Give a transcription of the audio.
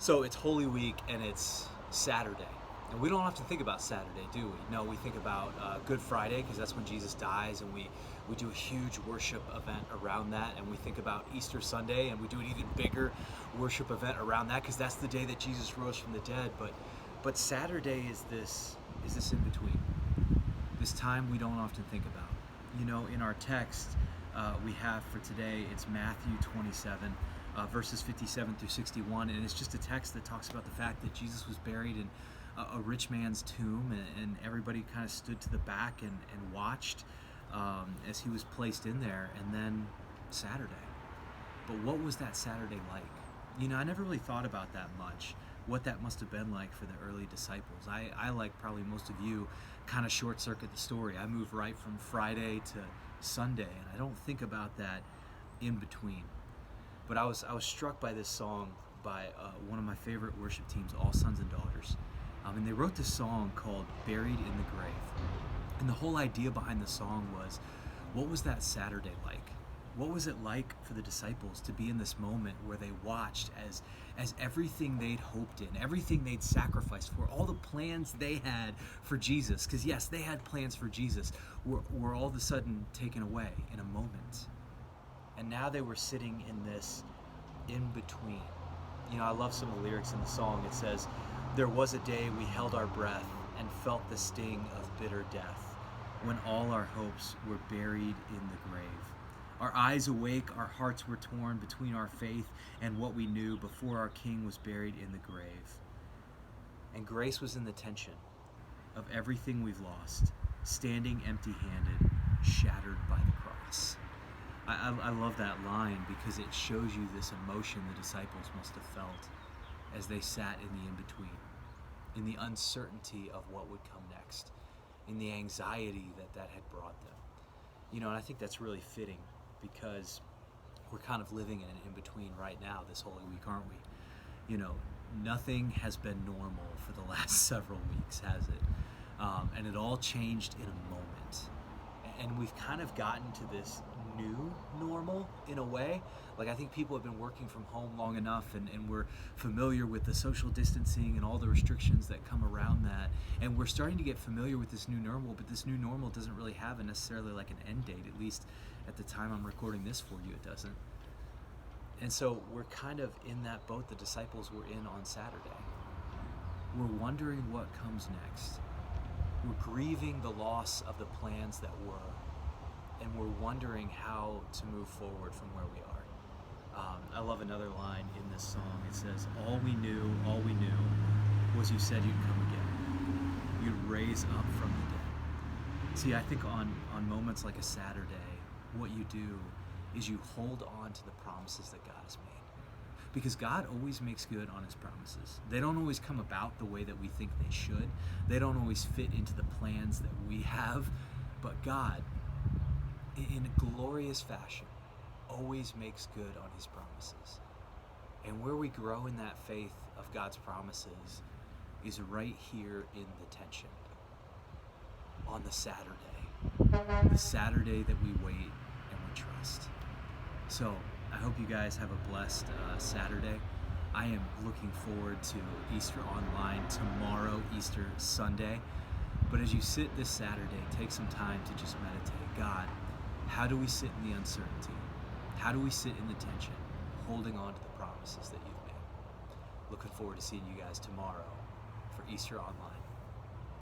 So it's Holy Week and it's Saturday. And we don't have to think about Saturday, do we? No, we think about Good Friday because that's when Jesus dies, and we do a huge worship event around that. And we think about Easter Sunday, and we do an even bigger worship event around that because that's the day that Jesus rose from the dead. But Saturday is this in between, this time we don't often think about. You know, in our text we have for today, it's Matthew 27. Verses 57 through 61, and it's just a text that talks about the fact that Jesus was buried in a rich man's tomb, and everybody kind of stood to the back and watched as he was placed in there. And then Saturday. But what was that Saturday like? You know, I never really thought about that much, what that must have been like for the early disciples. I like probably most of you, kind of short circuit the story. I move right from Friday to Sunday, and I don't think about that in between. But I was struck by this song by one of my favorite worship teams, All Sons and Daughters. And they wrote this song called Buried in the Grave. And the whole idea behind the song was, what was that Saturday like? What was it like for the disciples to be in this moment where they watched as everything they'd hoped in, everything they'd sacrificed for, all the plans they had for Jesus, because yes, they had plans for Jesus, were all of a sudden taken away in a moment. And now they were sitting in this in-between. You know, I love some of the lyrics in the song. It says, "There was a day we held our breath and felt the sting of bitter death, when all our hopes were buried in the grave. Our eyes awake, our hearts were torn between our faith and what we knew before our King was buried in the grave." And grace was in the tension of everything we've lost, standing empty-handed, shattered by the cross. I love that line because it shows you this emotion the disciples must have felt as they sat in the in-between, in the uncertainty of what would come next, in the anxiety that had brought them. You know, and I think that's really fitting because we're kind of living in an in-between right now this Holy Week, aren't we? You know, nothing has been normal for the last several weeks, has it? And it all changed in a moment. And we've kind of gotten to this new normal in a way. Like, I think people have been working from home long enough, and we're familiar with the social distancing and all the restrictions that come around that. And we're starting to get familiar with this new normal, but this new normal doesn't really have necessarily like an end date, at least at the time I'm recording this for you, it doesn't. And so we're kind of in that boat the disciples were in on Saturday. We're wondering what comes next. We're grieving the loss of the plans that were, and we're wondering how to move forward from where we are. I love another line in this song. It says, all we knew was you said you'd come again. You'd raise up from the dead. See, I think on moments like a Saturday, what you do is you hold on to the promises that God has made. Because God always makes good on his promises. They don't always come about the way that we think they should. They don't always fit into the plans that we have. But God, in a glorious fashion, always makes good on his promises. And where we grow in that faith of God's promises is right here in the tension. On the Saturday that we wait and we trust. So I hope you guys have a blessed Saturday. I am looking forward to Easter Online tomorrow, Easter Sunday. But as you sit this Saturday, take some time to just meditate. God, how do we sit in the uncertainty? How do we sit in the tension, holding on to the promises that you've made? Looking forward to seeing you guys tomorrow for Easter Online.